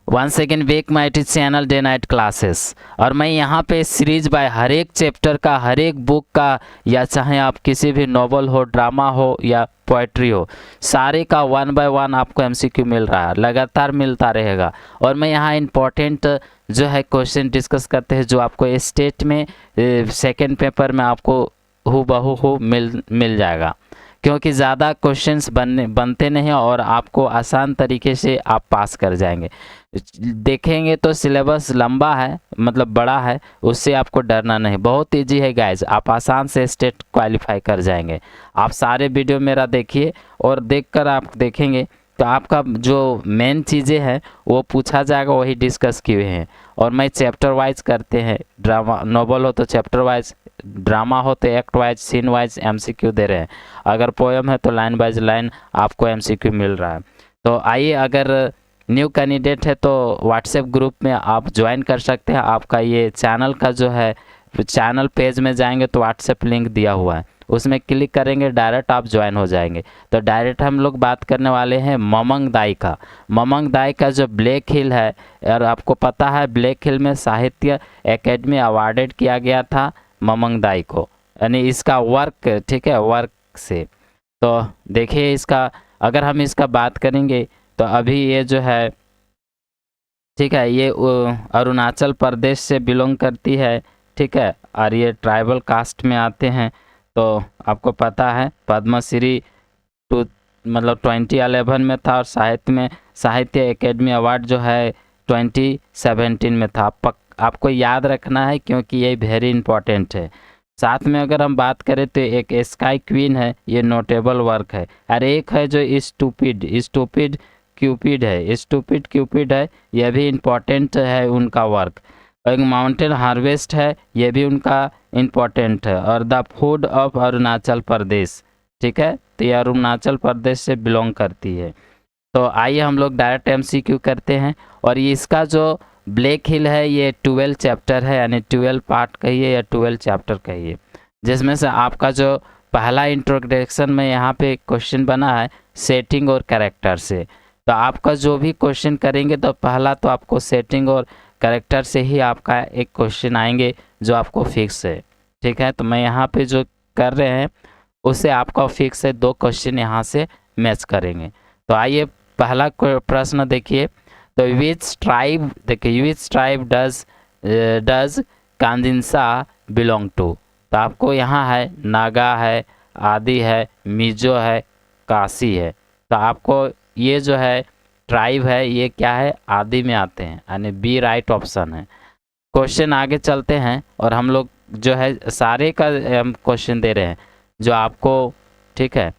Once again wake my T channel day night classes. और मैं यहाँ पे सीरीज बाय हर एक चैप्टर का, हर एक बुक का, या चाहे आप किसी भी नॉवल हो, ड्रामा हो या पोइट्री हो, सारे का 1 बाय 1 आपको एमसीक्यू मिल रहा है, लगातार मिलता रहेगा। और मैं यहाँ इम्पोर्टेंट जो है क्वेश्चन डिस्कस करते हैं जो आपको स्टेट में सेकेंड पेपर में आपको हूबहू मिल जाएगा, क्योंकि ज़्यादा क्वेश्चंस बनते नहीं और आपको आसान तरीके से आप पास कर जाएंगे। देखेंगे तो सिलेबस लंबा है, मतलब बड़ा है, उससे आपको डरना नहीं, बहुत इजी है गाइज, आप आसान से स्टेट क्वालिफाई कर जाएंगे। आप सारे वीडियो मेरा देखिए और देखकर आप देखेंगे तो आपका जो मेन चीज़ें हैं वो पूछा जाएगा, वही डिस्कस किए हैं। और मैं चैप्टर वाइज करते हैं, ड्रामा नॉवल हो तो चैप्टर वाइज, ड्रामा हो तो act wise, scene wise MCQ दे रहे हैं, अगर पोएम है तो लाइन बाइज लाइन आपको एमसीक्यू मिल रहा है। तो आइए, अगर न्यू कैंडिडेट है तो व्हाट्सएप ग्रुप में आप ज्वाइन कर सकते हैं। आपका ये चैनल का जो है, चैनल पेज में जाएंगे तो व्हाट्सएप लिंक दिया हुआ है, उसमें क्लिक करेंगे, डायरेक्ट आप ज्वाइन हो जाएंगे। तो डायरेक्ट हम लोग बात करने वाले हैं ममंग दाई का। ममंग दाई का जो ब्लैक हिल है, और आपको पता है ब्लैक हिल में साहित्य एकेडमी अवार्डेड किया गया था ममंग दाई को, यानी इसका वर्क, ठीक है, वर्क से। तो देखिए इसका, अगर हम इसका बात करेंगे तो अभी ये जो है, ठीक है, ये अरुणाचल प्रदेश से बिलोंग करती है, ठीक है, और ये ट्राइबल कास्ट में आते हैं। तो आपको पता है पद्मश्री टू मतलब 2011 में था, और साहित्य में साहित्य एकेडमी अवार्ड जो है 2017 में था। आपको याद रखना है क्योंकि ये वेरी इंपॉर्टेंट है। साथ में अगर हम बात करें तो एक स्काई क्वीन है, ये नोटेबल वर्क है। और एक है जो स्टूपिड क्यूपिड है, यह भी इम्पोर्टेंट है उनका वर्क। एक माउंटेन हार्वेस्ट है, यह भी उनका इम्पोर्टेंट है। और the food of Arunachal Pradesh, ठीक है, तो ये अरुणाचल प्रदेश से बिलोंग करती है। तो आइए हम लोग डायरेक्ट एमसीक्यू करते हैं। और ये इसका जो ब्लैक हिल है ये 12 चैप्टर है, यानी 12 पार्ट कहिए या 12 चैप्टर कहिए, जिसमें से आपका जो पहला इंट्रोडक्शन में यहाँ पे क्वेश्चन बना है सेटिंग और कैरेक्टर से। तो आपका जो भी क्वेश्चन करेंगे तो पहला तो आपको सेटिंग और कैरेक्टर से ही आपका एक क्वेश्चन आएंगे जो आपको फिक्स है, ठीक है। तो मैं यहाँ पे जो कर रहे हैं उससे आपका फिक्स है, 2 क्वेश्चन यहाँ से मैच करेंगे। तो आइए पहला प्रश्न देखिए। तो विच ट्राइब, देखिए which tribe does Kanjinsa belong to. तो आपको यहाँ है नागा है, आदि है, मिजो है, काशी है। तो आपको ये जो है ट्राइब है ये क्या है, आदि में आते हैं, यानी बी राइट ऑप्शन है। क्वेश्चन आगे चलते हैं और हम लोग जो है सारे का हम क्वेश्चन दे रहे हैं जो आपको, ठीक है,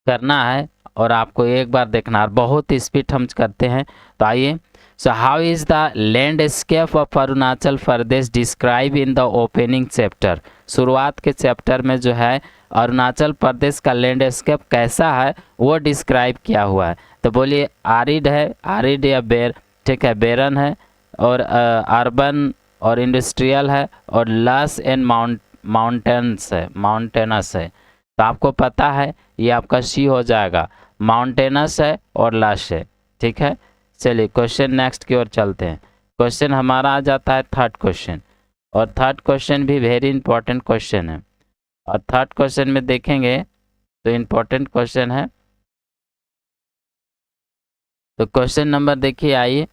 करना है और आपको एक बार देखना है, बहुत स्पीड हम करते हैं। तो आइए, so how is the landscape of Arunachal Pradesh describe in the opening chapter. शुरुआत के चैप्टर में जो है अरुणाचल प्रदेश का लैंडस्केप कैसा है वो डिस्क्राइब किया हुआ है। तो बोलिए आरिड है, आरिड या ठीक है, बेरन है, और अर्बन और इंडस्ट्रियल है, और लस एंड माउंटेनस है। तो आपको पता है ये आपका सी हो जाएगा, माउंटेनस है और लश है, ठीक है। चलिए क्वेश्चन नेक्स्ट की ओर चलते हैं। क्वेश्चन हमारा आ जाता है थर्ड क्वेश्चन, और थर्ड क्वेश्चन भी वेरी इंपॉर्टेंट क्वेश्चन है। और थर्ड क्वेश्चन में देखेंगे तो इंपॉर्टेंट क्वेश्चन है। तो क्वेश्चन नंबर देखिए, आइए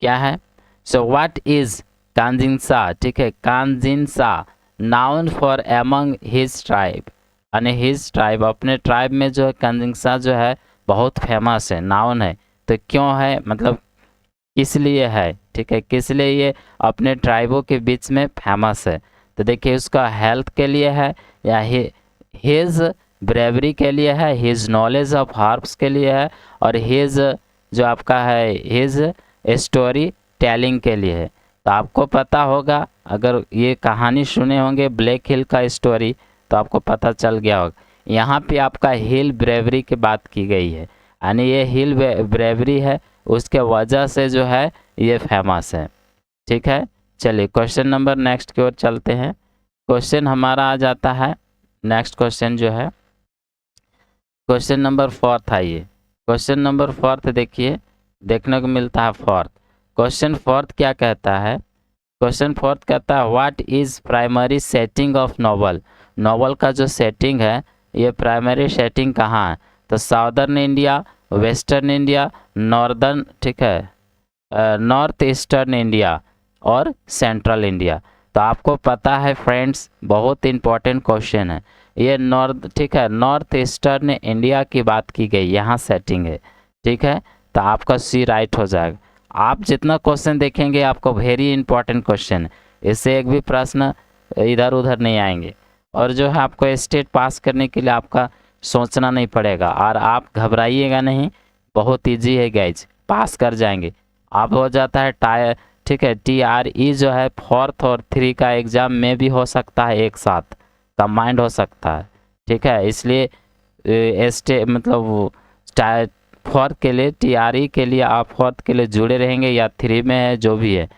क्या है। सो व्हाट इज कांजिनसा, ठीक है, Kanjinsa known for among his tribe, यानी हिज ट्राइब, अपने ट्राइब में जो है कांजिनसा जो है बहुत फेमस है, नाउन है। तो क्यों है, मतलब किस लिए है, ठीक है, किस लिए ये अपने ट्राइबों के बीच में फेमस है। तो देखिए उसका हेल्थ के लिए है, या हिज ब्रेवरी के लिए है, हिज नॉलेज ऑफ हार्प्स के लिए है, और हिज जो आपका है हिज स्टोरी टेलिंग के लिए है। तो आपको पता होगा, अगर ये कहानी सुने होंगे ब्लैक हिल का स्टोरी तो आपको पता चल गया होगा। यहाँ पे आपका हिल ब्रेवरी की बात की गई है, यानी ये हिल ब्रेवरी है, उसके वजह से जो है ये फेमस है, ठीक है। चलिए क्वेश्चन नंबर नेक्स्ट की ओर चलते हैं। क्वेश्चन हमारा आ जाता है, नेक्स्ट क्वेश्चन जो है क्वेश्चन नंबर 4 था। ये क्वेश्चन नंबर 4 देखिए, देखने को मिलता है 4। क्वेश्चन फोर्थ क्या कहता है? क्वेश्चन फोर्थ कहता है what is primary setting of novel. Novel का जो सेटिंग है ये प्राइमरी सेटिंग कहाँ है? तो southern India, western India, northern, ठीक है, नॉर्थ ईस्टर्न इंडिया और सेंट्रल इंडिया। तो आपको पता है फ्रेंड्स, बहुत इंपॉर्टेंट क्वेश्चन है ये। नॉर्थ, ठीक है, नॉर्थ ईस्टर्न इंडिया की बात की गई, यहाँ सेटिंग है, ठीक है। तो आपका सी राइट हो जाएगा। आप जितना क्वेश्चन देखेंगे आपको वेरी इंपॉर्टेंट क्वेश्चन है, इससे एक भी प्रश्न इधर उधर नहीं आएंगे। और जो है आपको स्टेट पास करने के लिए आपका सोचना नहीं पड़ेगा और आप घबराइएगा नहीं, बहुत इजी है गाइज, पास कर जाएंगे आप। हो जाता है टायर, ठीक है, TRE जो है फोर्थ और 3 का एग्ज़ाम में भी हो सकता है, एक साथ कंबाइंड हो सकता है, ठीक है। इसलिए मतलब फोर्थ के लिए, TRE के लिए आप फोर्थ के लिए जुड़े रहेंगे या 3 में है जो भी है,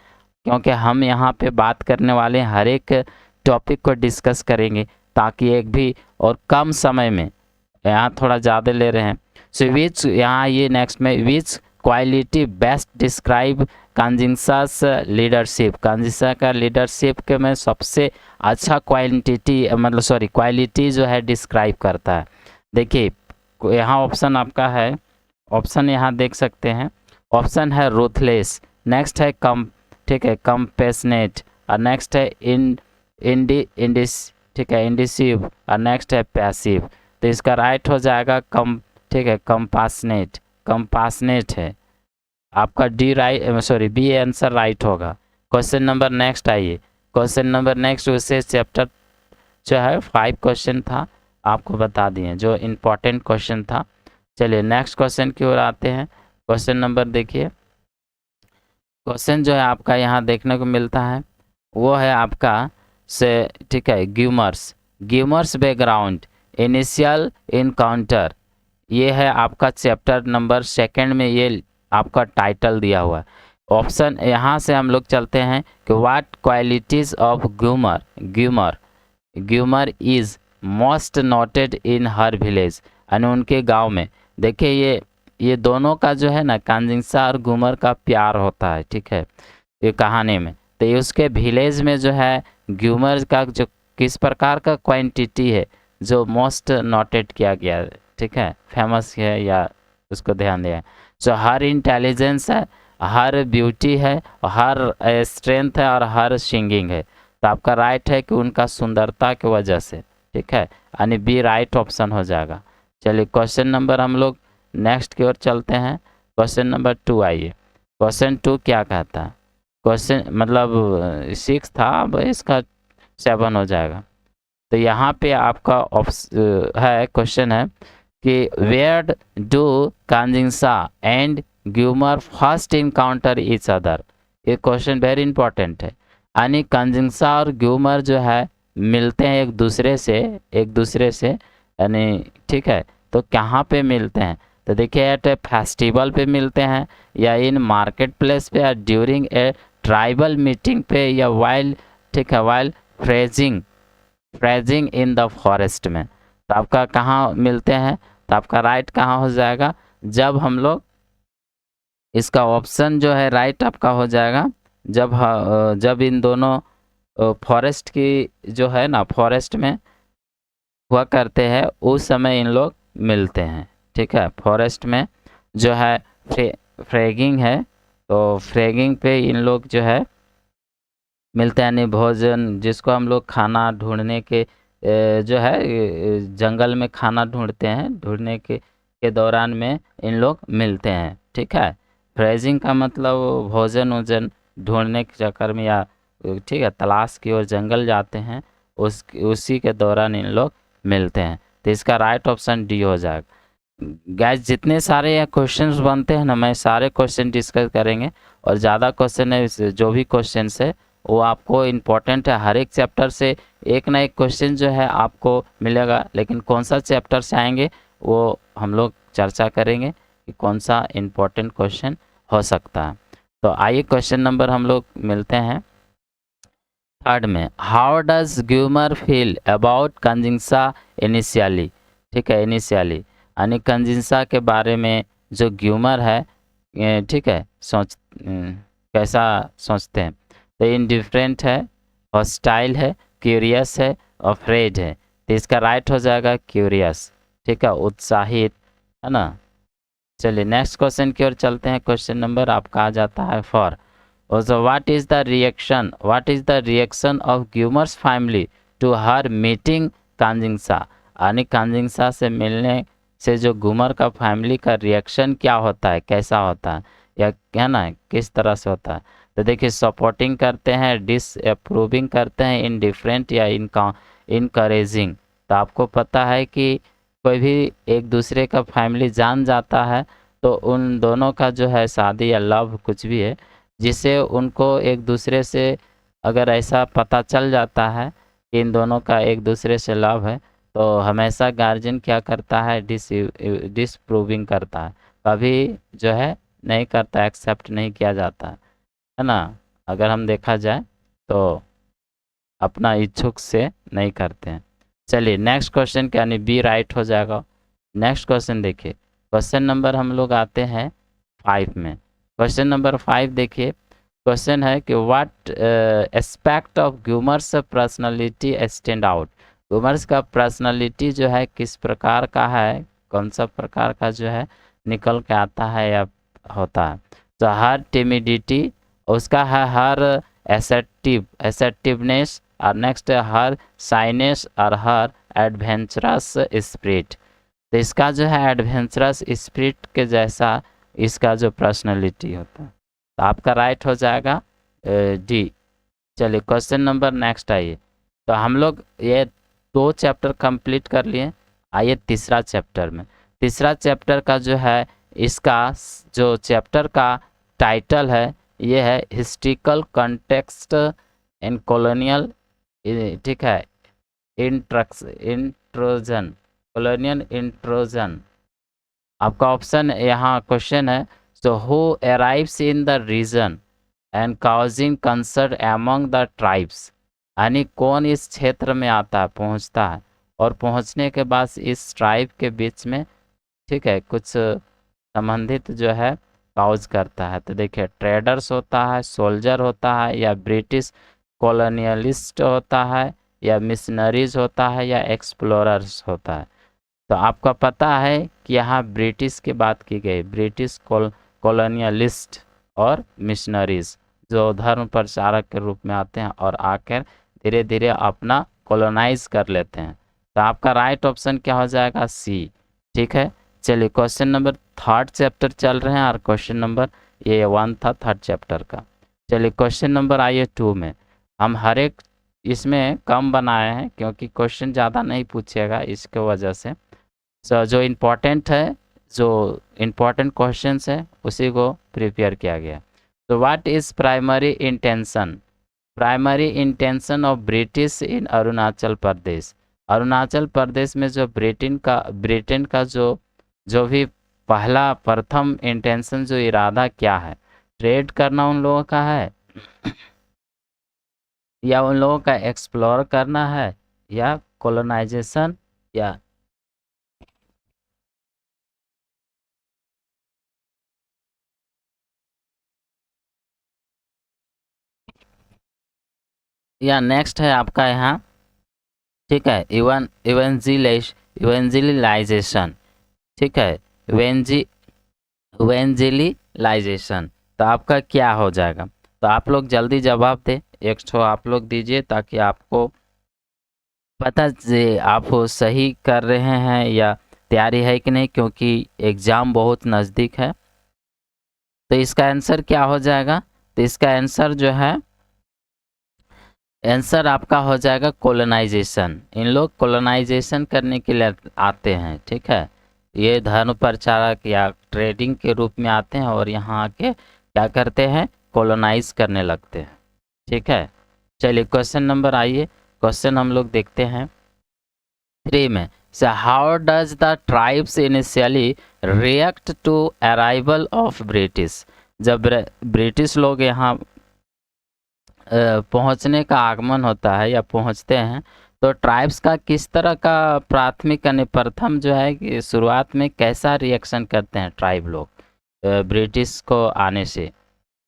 क्योंकि हम यहाँ पे बात करने वाले हैं, हर एक टॉपिक को डिस्कस करेंगे ताकि एक भी और कम समय में, यहाँ थोड़ा ज़्यादा ले रहे हैं। सो विच, यहाँ ये नेक्स्ट में, which quality best describe Kanjinsa's leadership. Kanjinsa का लीडरशिप के में सबसे अच्छा क्वालिटी जो है डिस्क्राइब करता है। देखिए यहाँ ऑप्शन आपका है, ऑप्शन यहाँ देख सकते हैं, ऑप्शन है रूथलेस, नेक्स्ट है ठीक है, कंपेशनेट, और नेक्स्ट है ठीक है, इंडिसिव, और नेक्स्ट है पैसिव। तो इसका राइट हो जाएगा ठीक है, कंपासनेट है आपका D right, B answer right होगा। क्वेश्चन नंबर नेक्स्ट आइए, क्वेश्चन नंबर नेक्स्ट उससे चैप्टर जो है 5 क्वेश्चन था, आपको बता दिए जो इम्पोर्टेंट क्वेश्चन था। चलिए नेक्स्ट क्वेश्चन की ओर आते हैं। क्वेश्चन नंबर देखिए, क्वेश्चन जो है आपका यहाँ देखने को मिलता है वो है आपका से, ठीक है, ग्यूमर्स बैकग्राउंड, इनिशियल इनकाउंटर, ये है आपका चैप्टर नंबर 2 में, ये आपका टाइटल दिया हुआ है। ऑप्शन यहाँ से हम लोग चलते हैं कि what qualities of Gyumar is most noted in her village, यानी उनके गांव में। देखिए ये दोनों का जो है ना, कांजिंसा और ग्यूमर का प्यार होता है, ठीक है, ये कहानी में। तो ये उसके विलेज में जो है ग्यूमर का जो किस प्रकार का क्वांटिटी है जो मोस्ट नोटेड किया गया है, ठीक है, फेमस है या उसको ध्यान दिया। सो हर इंटेलिजेंस है, हर ब्यूटी है, हर स्ट्रेंथ है और हर सिंगिंग है। तो आपका राइट है कि उनका सुंदरता की वजह से, ठीक है, यानी बी राइट ऑप्शन हो जाएगा। चलिए क्वेश्चन नंबर हम लोग नेक्स्ट की ओर चलते हैं। क्वेश्चन नंबर 2 आइए। क्वेश्चन 2 क्या कहता है? क्वेश्चन मतलब 6 था, अब इसका 7 हो जाएगा। तो यहाँ पे आपका है क्वेश्चन है कि where do Kanjinsa and Gyumar first encounter each other. ये क्वेश्चन वेरी इंपॉर्टेंट है, यानी कांजिंसा और ग्यूमर जो है मिलते हैं एक दूसरे से, यानी ठीक है, तो कहाँ पे मिलते हैं? तो देखिए एट ए फेस्टिवल पे मिलते हैं, या इन मार्केट प्लेस पे, या ड्यूरिंग ए ट्राइबल मीटिंग पे, या वाइल, ठीक है, while phrasing in the forest में। तो आपका कहाँ मिलते हैं? तो आपका राइट कहाँ हो जाएगा? जब हम लोग, इसका ऑप्शन जो है राइट आपका हो जाएगा जब इन दोनों फॉरेस्ट की जो है ना, फॉरेस्ट में हुआ करते हैं उस समय इन लोग मिलते हैं, ठीक है। फॉरेस्ट में जो है फ्रेगिंग है, तो फ्रेगिंग पे इन लोग जो है मिलते हैं, यानी भोजन, जिसको हम लोग खाना ढूंढने के जो है जंगल में खाना ढूंढने के दौरान में इन लोग मिलते हैं, ठीक है। फ्रेजिंग का मतलब भोजन ढूंढने के चक्कर में, या ठीक है, तलाश की ओर जंगल जाते हैं, उसी के दौरान इन लोग मिलते हैं। तो इसका राइट ऑप्शन डी हो जाएगा। गैस जितने सारे क्वेश्चंस बनते हैं ना, मैं सारे क्वेश्चन डिस्कस करेंगे, और ज़्यादा क्वेश्चन है, जो भी क्वेश्चन है वो आपको इम्पोर्टेंट है। हर एक चैप्टर से एक ना एक क्वेश्चन जो है आपको मिलेगा, लेकिन कौन सा चैप्टर से आएंगे वो हम लोग चर्चा करेंगे कि कौन सा इम्पोर्टेंट क्वेश्चन हो सकता है। तो आइए क्वेश्चन नंबर हम लोग मिलते हैं 3 में। How does Gyumar feel about Kanjinsa initially, ठीक है, इनिशियली, यानी कांजिंसा के बारे में जो ग्यूमर है, ठीक है, कैसा सोचते हैं? तो इनडिफरेंट है, हॉस्टाइल है, क्यूरियस है, अफ्रेड है। तो इसका राइट हो जाएगा क्यूरियस। ठीक है, उत्साहित, है ना। चलिए नेक्स्ट क्वेश्चन की ओर चलते हैं। क्वेश्चन नंबर आपका आ जाता है 4। Also, what is the reaction of Gumer's family to her meeting कांजिंसा? यानी कांजिंसा से मिलने से जो गुमर का फैमिली का रिएक्शन क्या होता है, कैसा होता है, या क्या ना किस तरह से होता है? तो देखिए, सपोर्टिंग करते हैं, डिसअप्रूविंग करते हैं, इनडिफरेंट या इनकरेजिंग। तो आपको पता है कि कोई भी एक दूसरे का फैमिली जान जाता है तो उन दोनों का जो है शादी या लव कुछ भी है, जिससे उनको एक दूसरे से अगर ऐसा पता चल जाता है कि इन दोनों का एक दूसरे से लव है, तो हमेशा गार्जियन क्या करता है, डिसप्रूविंग करता है, कभी जो है नहीं करता, एक्सेप्ट नहीं किया जाता है ना। अगर हम देखा जाए तो अपना इच्छुक से नहीं करते हैं। चलिए नेक्स्ट क्वेश्चन क्या, यानी बी राइट हो जाएगा। नेक्स्ट क्वेश्चन देखिए, क्वेश्चन नंबर हम लोग आते हैं 5 में। क्वेश्चन नंबर 5 देखिए, क्वेश्चन है कि what aspect of Gyumar's personality stand out? Gyumar's का पर्सनालिटी जो है किस प्रकार का है, कौन सा प्रकार का जो है निकल के आता है या होता है? तो हर टिमिडिटी, उसका है हर एसेटिवनेस, और नेक्स्ट है हर साइनेस और हर एडवेंचरस स्पिरिट। तो इसका जो है एडवेंचरस स्पिरिट के जैसा इसका जो पर्सनालिटी होता है। तो आपका राइट हो जाएगा डी। चलिए क्वेश्चन नंबर नेक्स्ट आइए। तो हम लोग ये 2 चैप्टर कंप्लीट कर लिए, आइए तीसरा चैप्टर में। तीसरा चैप्टर का जो है, इसका जो चैप्टर का टाइटल है ये है हिस्ट्रिकल कॉन्टेक्स्ट इन कॉलोनियल, ठीक है, इंट्रोजन, कॉलोनियल इंट्रोजन। आपका ऑप्शन यहाँ क्वेश्चन है, so who arrives in the region and causing concern among the tribes? यानी कौन इस क्षेत्र में आता है, पहुँचता है, और पहुँचने के बाद इस ट्राइब के बीच में, ठीक है, कुछ संबंधित जो है काउज करता है। तो देखिए, ट्रेडर्स होता है, सोल्जर होता है, या ब्रिटिश कॉलोनियलिस्ट होता है, या मिशनरीज होता है, या एक्सप्लोरर्स होता है? तो आपका पता है कि यहाँ ब्रिटिश की बात की गई, ब्रिटिश कॉलोनियलिस्ट और मिशनरीज जो धर्म प्रचारक के रूप में आते हैं और आकर धीरे धीरे अपना कॉलोनाइज कर लेते हैं। तो आपका राइट ऑप्शन क्या हो जाएगा, सी। ठीक है, चलिए क्वेश्चन नंबर 3rd चैप्टर चल रहे हैं, और क्वेश्चन नंबर ये 1 था 3rd चैप्टर का। चलिए क्वेश्चन नंबर आइए 2 में। हम हर एक इसमें कम बनाए हैं क्योंकि क्वेश्चन ज़्यादा नहीं पूछेगा, इसके वजह से। जो इम्पोर्टेंट है, जो इम्पोर्टेंट क्वेश्चंस है उसी को प्रिपेयर किया गया। तो what is primary intention of British in Arunachal Pradesh? Arunachal Pradesh में जो ब्रिटेन का जो भी पहला प्रथम इंटेंशन, जो इरादा क्या है? ट्रेड करना उन लोगों का है, या उन लोगों का एक्सप्लोर करना है, या कॉलोनाइजेशन, या नेक्स्ट है आपका यहाँ, ठीक है, इवेंजिलाइजेशन, ठीक है, इवेंजिलाइजेशन। तो आपका क्या हो जाएगा? तो आप लोग जल्दी जवाब दें, एक ठो आप लोग दीजिए ताकि आपको पता चले आप सही कर रहे हैं या तैयारी है कि नहीं, क्योंकि एग्ज़ाम बहुत नज़दीक है। तो इसका आंसर क्या हो जाएगा? तो इसका आंसर जो है, आंसर आपका हो जाएगा कॉलोनाइजेशन। इन लोग कॉलोनाइजेशन करने के लिए आते हैं, ठीक है, ये धर्म प्रचारक या ट्रेडिंग के रूप में आते हैं और यहाँ आके क्या करते हैं, कॉलोनाइज करने लगते हैं। ठीक है, चलिए क्वेश्चन नंबर आइए, क्वेश्चन हम लोग देखते हैं 3 में। So how does the tribes initially react to arrival of British? जब ब्रिटिश लोग यहाँ पहुंचने का आगमन होता है या पहुंचते हैं, तो ट्राइब्स का किस तरह का प्राथमिक यानी प्रथम जो है कि शुरुआत में कैसा रिएक्शन करते हैं ट्राइब लोग ब्रिटिश को आने से?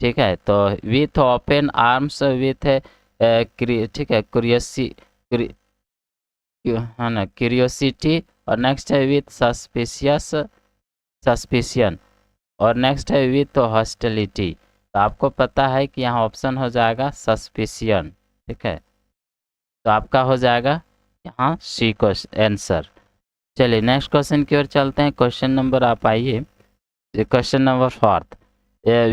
ठीक है, तो विथ ओपन आर्म्स, विथ ठीक है है ना क्यूरियोसिटी, और नेक्स्ट है विथ सस्पिशियन, और नेक्स्ट है विथ हॉस्टिलिटी। तो आपको पता है कि यहाँ ऑप्शन हो जाएगा सस्पिशियन। ठीक है, तो आपका हो जाएगा यहाँ सी क्वेश्चन आंसर। चलिए नेक्स्ट क्वेश्चन की ओर चलते हैं। क्वेश्चन नंबर आप आइए, question number 4,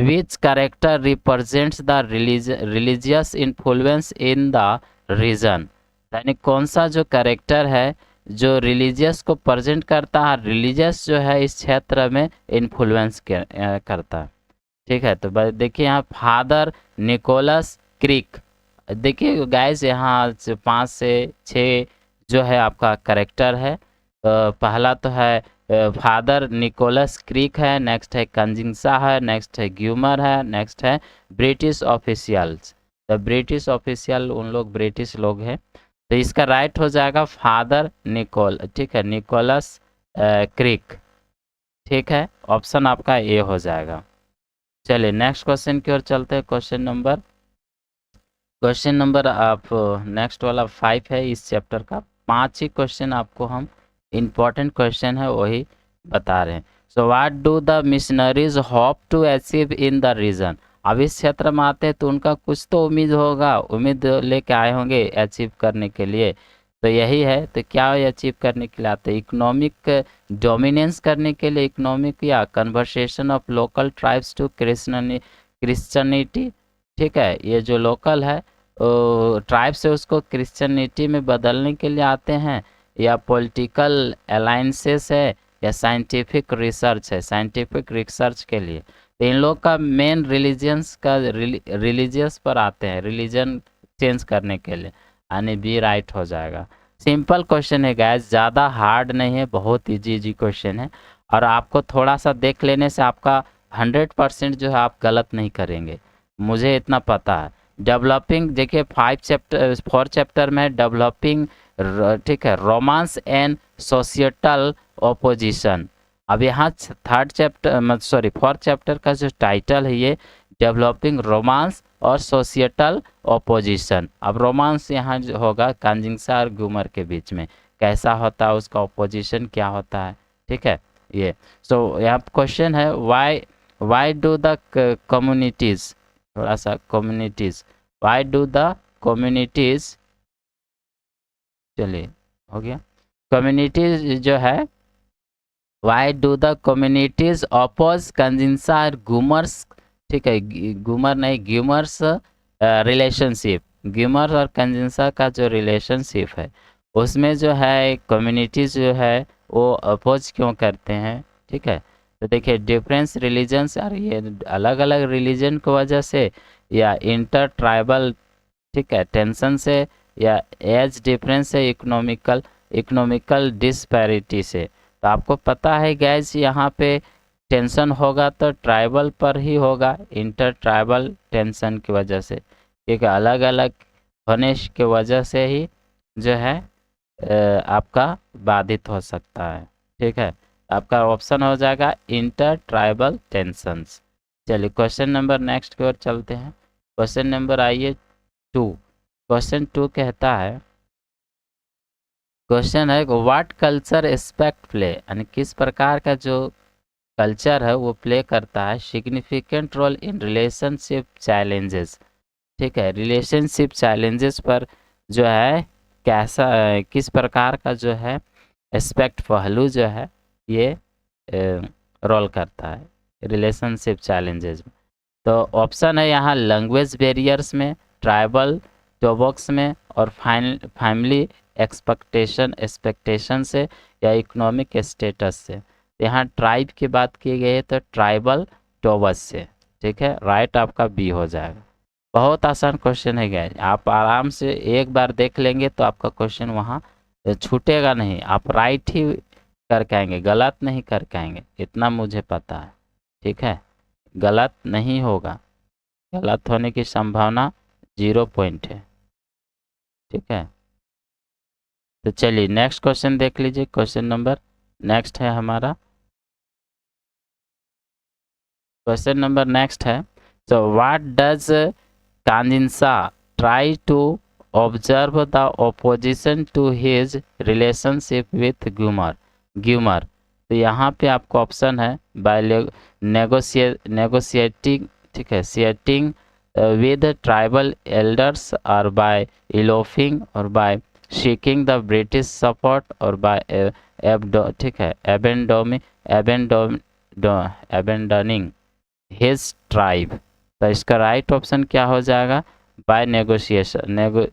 which character represents the religious influence in the region. यानी कौन सा जो कैरेक्टर है जो रिलीजियस को प्रेजेंट करता है, रिलीजियस जो है इस क्षेत्र में इन्फ्लुएंस करता है। ठीक है, तो देखिए यहाँ फादर निकोलस क्रिक। देखिए गाइस यहाँ 5 से 6 जो है आपका करेक्टर है। पहला तो है फादर निकोलस क्रिक है, नेक्स्ट है कंजिंगसा है, नेक्स्ट है ग्यूमर है, नेक्स्ट है ब्रिटिश ऑफिशियल्स। तो ब्रिटिश ऑफिशियल उन लोग ब्रिटिश लोग हैं, तो इसका राइट हो जाएगा फादर ठीक है निकोलस क्रिक। ठीक है, ऑप्शन आपका ए हो जाएगा। चलिए नेक्स्ट क्वेश्चन की ओर चलते हैं। क्वेश्चन नंबर आप नेक्स्ट वाला 5 है इस चैप्टर का। 5 ही क्वेश्चन आपको हम इम्पोर्टेंट क्वेश्चन है वही बता रहे हैं। So what do the missionaries hope to achieve in the region. अब इस क्षेत्र में आते हैं तो उनका कुछ तो उम्मीद होगा, उम्मीद लेके आए होंगे अचीव करने के लिए। तो यही है, तो क्या अचीव करने के लिए आते हैं? इकोनॉमिक डोमिनेंस करने के लिए, इकोनॉमिक या conversation of local tribes to Christianity. ठीक है, ये जो लोकल है ट्राइब्स है उसको क्रिश्चियनिटी में बदलने के लिए आते हैं, या पॉलिटिकल अलाइंसेस है, या साइंटिफिक रिसर्च है, साइंटिफिक रिसर्च के लिए। तो इन लोग का मेन रिलीजियंस का रिलीजियस पर आते हैं, रिलीजन चेंज करने के लिए, यानी बी राइट हो जाएगा। सिंपल क्वेश्चन है गैस, ज़्यादा हार्ड नहीं है, बहुत इजी क्वेश्चन है, और आपको थोड़ा सा देख लेने से आपका 100% जो है आप गलत नहीं करेंगे, मुझे इतना पता है। डेवलपिंग देखिए 4 चैप्टर में डेवलपिंग, ठीक है, रोमांस एंड सोशिएटल ओपोजिशन। अब यहाँ 4th चैप्टर का जो टाइटल है ये डेवलपिंग रोमांस और सोशिएटल ओपोजिशन। अब रोमांस यहाँ जो होगा कांजिंगसा और ग्यूमर के बीच में कैसा होता है, उसका ओपोजिशन क्या होता है। ठीक है, ये यहाँ क्वेश्चन है वाई डू द कम्युनिटीज, थोड़ा सा communities, why do the communities, चलिए हो गया, कम्युनिटीज जो है why do the communities oppose Kanjinsa और ग्यूमर्स। ठीक है, ग्यूमर नहीं ग्यूमर्स रिलेशनशिप, ग्यूमर और कंजिंसा का जो रिलेशनशिप है उसमें जो है कम्युनिटीज जो है वो अपोज क्यों करते हैं। ठीक है, तो देखिए डिफरेंस रिलीजन्स, और ये अलग अलग रिलीजन की वजह से, या इंटर ट्राइबल, ठीक है, टेंशन से, या एज डिफरेंस है, इकोनॉमिकल डिस्पैरिटी से। तो आपको पता है गैस यहाँ पे टेंशन होगा तो ट्राइबल पर ही होगा, इंटर ट्राइबल टेंशन की वजह से, क्योंकि अलग अलग होने की वजह से ही जो है आपका बाधित हो सकता है। ठीक है, आपका ऑप्शन हो जाएगा इंटर ट्राइबल टेंशंस। चलिए क्वेश्चन नंबर नेक्स्ट की ओर चलते हैं। क्वेश्चन नंबर आइए 2। क्वेश्चन 2 कहता है, क्वेश्चन है व्हाट कल्चर एस्पेक्ट प्ले, यानी किस प्रकार का जो कल्चर है वो प्ले करता है significant role in relationship challenges. ठीक है, रिलेशनशिप चैलेंजेस पर जो है कैसा किस प्रकार का जो है एस्पेक्ट पहलू जो है ये रोल करता है रिलेशनशिप चैलेंजेस में। तो ऑप्शन है यहाँ लैंग्वेज बैरियर्स में, ट्राइबल टॉबॉक्स में, और फैमिली एक्सपेक्टेशन से, या इकोनॉमिक स्टेटस से। यहाँ ट्राइब की बात की गई है तो ट्राइबल टॉबस से। ठीक है, राइट आपका बी हो जाएगा। बहुत आसान क्वेश्चन है गया, आप आराम से एक बार देख लेंगे तो आपका क्वेश्चन वहाँ छूटेगा नहीं, आप राइट ही करके आएंगे, गलत नहीं करके आएंगे, इतना मुझे पता है। ठीक है, गलत नहीं होगा, गलत होने की संभावना 0 पॉइंट है। ठीक है, तो चलिए नेक्स्ट क्वेश्चन देख लीजिए। क्वेश्चन नंबर नेक्स्ट है हमारा, क्वेश्चन नंबर नेक्स्ट है So what does Kandinsha try to observe the opposition to his relationship with Gumar। तो यहाँ पे आपको ऑप्शन है बाय नेगोशिएटिंग, ठीक है, सिएटिंग with tribal elders, or by eloping, or by seeking the British support, or by ठीक है abandoning his tribe। तो इसका राइट ऑप्शन क्या हो जाएगा? बाय नेगोशिएशन,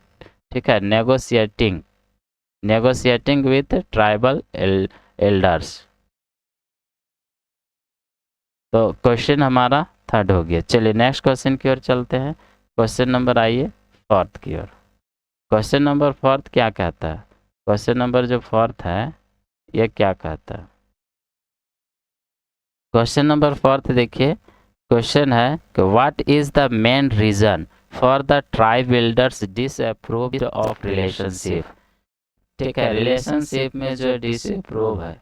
ठीक है, नेगोशिएटिंग विथ ट्राइबल एल्डर्स। तो क्वेश्चन हमारा थर्ड हो गया। चलिए नेक्स्ट क्वेश्चन की ओर चलते हैं। क्वेश्चन नंबर आइए फोर्थ की ओर। क्वेश्चन नंबर फोर्थ क्या कहता है? क्वेश्चन नंबर जो फोर्थ है ये क्या कहता है? क्वेश्चन नंबर फोर्थ देखिए, क्वेश्चन है कि what is the main reason for the tribe builders disapproved of relationship. ठीक है, रिलेशनशिप में जो डिसअप्रूव है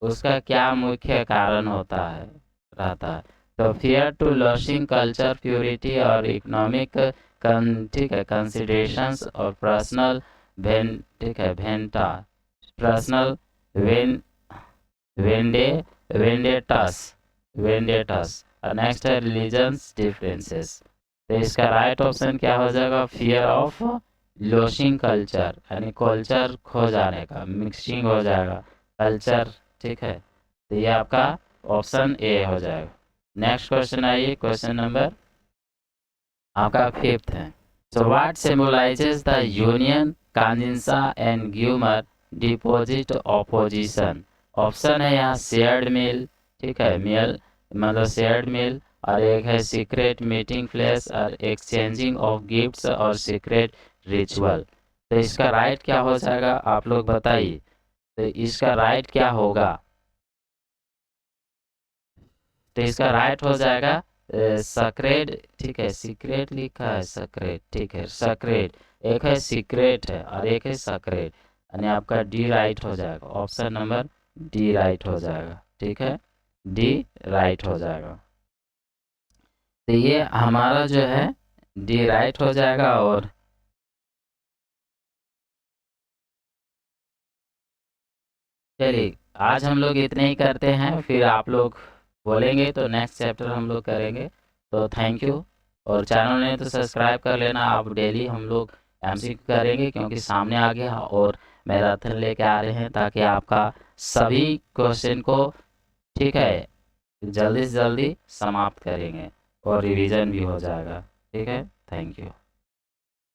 उसका क्या मुख्य कारण होता है, रहता है? तो fear to losing culture purity और इकोनॉमिक, ठीक है, कंसिडरेशंस और पर्सनल ठीक है पर्सनल वेंडेटस और नेक्स्ट है रिलीजन्स डिफरेंसेस। तो इसका राइट ऑप्शन क्या हो जाएगा? फियर ऑफ लॉसिंग कल्चर, यानी कल्चर खो जाने का, मिक्सिंग हो जाएगा कल्चर, ठीक है। तो ये आपका ऑप्शन ए हो जाएगा। नेक्स्ट क्वेश्चन आइए, क्वेश्चन नंबर आपका फिफ्थ है। So what symbolises the union Kanjinsa and Gyumar despite opposition. Option है यहाँ शेयर्ड मील, ठीक है, मील मतलब शेयर्ड मील, और एक है सीक्रेट मीटिंग प्लेस, और एक्सचेंजिंग ऑफ गिफ्ट्स और सीक्रेट रिचुअल। तो इसका राइट क्या हो जाएगा आप लोग बताइए? तो इसका राइट क्या होगा? तो इसका राइट हो जाएगा सक्रेट, ठीक है, सीक्रेट लिखा है सक्रेट, ठीक है, सक्रेट। एक है सीक्रेट है और एक है सक्रेट, यानी आपका डी राइट हो जाएगा। ऑप्शन नंबर डी राइट हो जाएगा, ठीक है, डी राइट हो जाएगा। तो ये हमारा जो है डी राइट हो जाएगा। और चलिए आज हम लोग इतने ही करते हैं, फिर आप लोग बोलेंगे तो नेक्स्ट चैप्टर हम लोग करेंगे। तो थैंक यू। और चैनल ने तो सब्सक्राइब कर लेना। आप डेली हम लोग एमसीक्यू करेंगे क्योंकि सामने आ गया और मैराथन लेके आ रहे हैं ताकि आपका सभी क्वेश्चन को, ठीक है, जल्दी से जल्दी समाप्त करेंगे और रिवीजन भी हो जाएगा, ठीक है। Thank you.